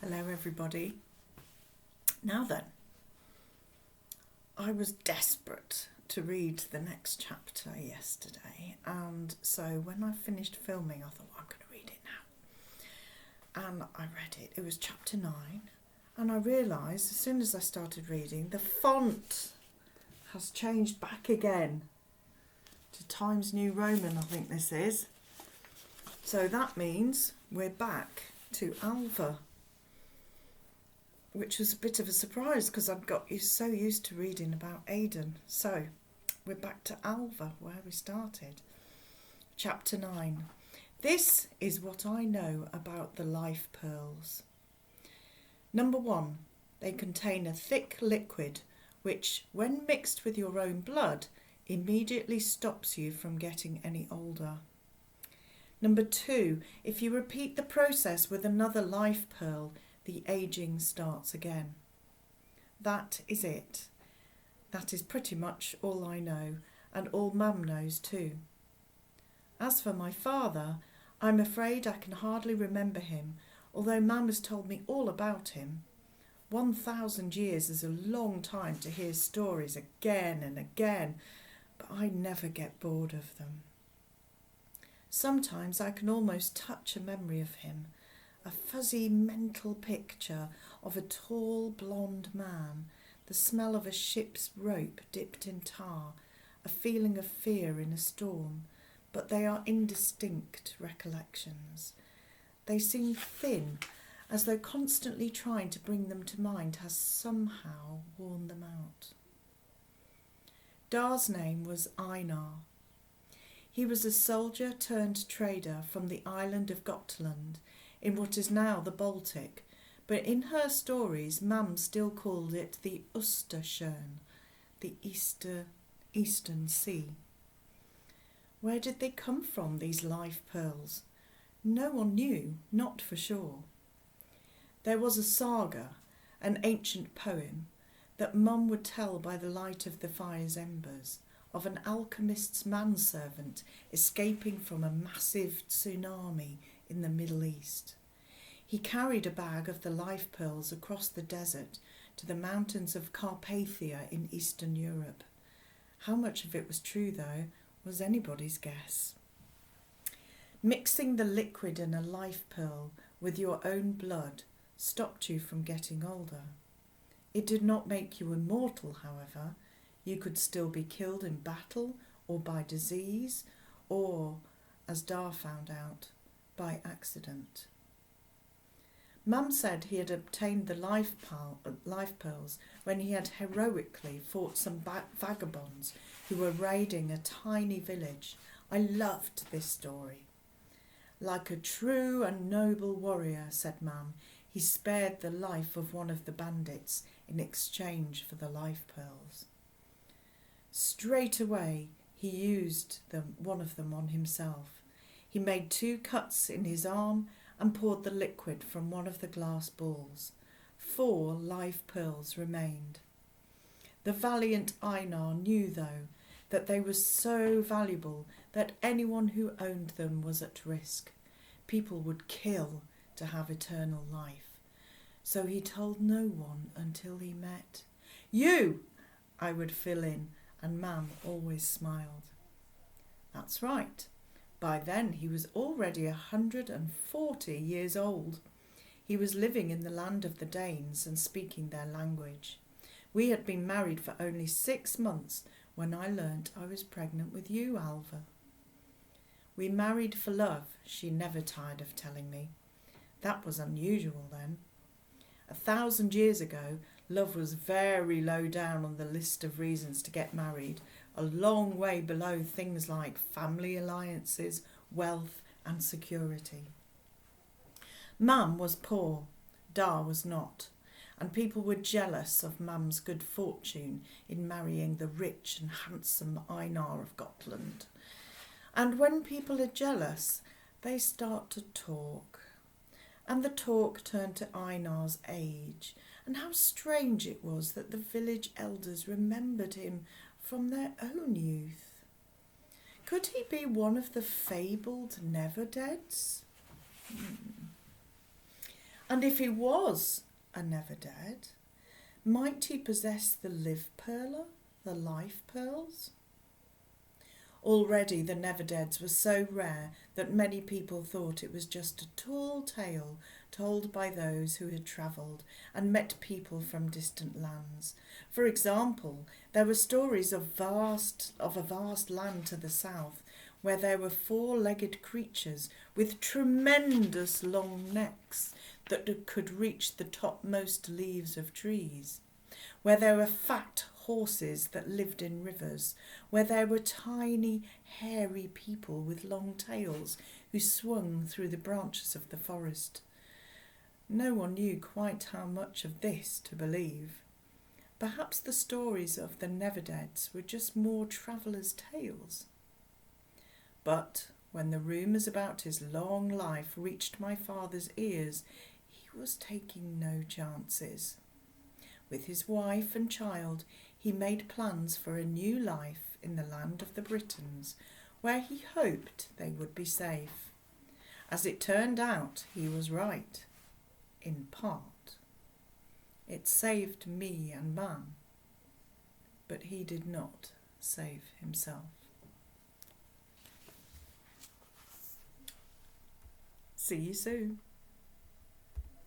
Hello everybody. Now then, I was desperate to read the next chapter yesterday, and so when I finished filming I thought, I'm going to read it now. And I read it. It was chapter 9, and I realised as soon as I started reading, the font has changed back again to Times New Roman, I think this is. So that means we're back to Alva, which was a bit of a surprise because I'd got so used to reading about Aidan. So we're back to Alva, where we started. Chapter 9. This is what I know about the life pearls. Number 1, they contain a thick liquid which, when mixed with your own blood, immediately stops you from getting any older. Number 2, if you repeat the process with another life pearl, the ageing starts again. That is it. That is pretty much all I know, and all Mum knows too. As for my father, I'm afraid I can hardly remember him, although Mum has told me all about him. 1,000 years is a long time to hear stories again and again, but I never get bored of them. Sometimes I can almost touch a memory of him, a fuzzy mental picture of a tall blonde man, the smell of a ship's rope dipped in tar, a feeling of fear in a storm, but they are indistinct recollections. They seem thin, as though constantly trying to bring them to mind has somehow worn them out. Dar's name was Einar. He was a soldier turned trader from the island of Gotland, in what is now the Baltic, but in her stories Mum still called it the Östersjön, the Eastern Sea. Where did they come from, these life pearls? No one knew, not for sure. There was a saga, an ancient poem, that Mum would tell by the light of the fire's embers, of an alchemist's manservant escaping from a massive tsunami in the Middle East. He carried a bag of the life pearls across the desert to the mountains of Carpathia in Eastern Europe. How much of it was true, though, was anybody's guess. Mixing the liquid in a life pearl with your own blood stopped you from getting older. It did not make you immortal, however. You could still be killed in battle or by disease or, as Dar found out, by accident. Mum said he had obtained the life pearls when he had heroically fought some vagabonds who were raiding a tiny village. I loved this story. Like a true and noble warrior, said Mum, he spared the life of one of the bandits in exchange for the life pearls. Straight away he used one of them on himself. He made 2 cuts in his arm and poured the liquid from one of the glass balls. 4 live pearls remained. The valiant Einar knew, though, that they were so valuable that anyone who owned them was at risk. People would kill to have eternal life. So he told no one until he met you, I would fill in, and Mum always smiled. That's right. By then he was already 140 years old. He was living in the land of the Danes and speaking their language. We had been married for only 6 months when I learnt I was pregnant with you, Alva. We married for love, she never tired of telling me. That was unusual then. 1,000 years ago, love was very low down on the list of reasons to get married, a long way below things like family alliances, wealth and security. Mum was poor, Dar was not, and people were jealous of Mum's good fortune in marrying the rich and handsome Einar of Gotland. And when people are jealous, they start to talk. And the talk turned to Einar's age, and how strange it was that the village elders remembered him from their own youth. Could he be one of the fabled never-deads? And if he was a never dead, might he possess the live perler, the life pearls? Already the never-deads were so rare that many people thought it was just a tall tale told by those who had travelled and met people from distant lands. For example, there were stories of a vast land to the south where there were four-legged creatures with tremendous long necks that could reach the topmost leaves of trees, where there were fat horses that lived in rivers, where there were tiny, hairy people with long tails who swung through the branches of the forest. No one knew quite how much of this to believe. Perhaps the stories of the never-deads were just more travellers' tales. But when the rumours about his long life reached my father's ears, he was taking no chances. With his wife and child, he made plans for a new life in the land of the Britons, where he hoped they would be safe. As it turned out, he was right, in part. It saved me and Mam, but he did not save himself. See you soon.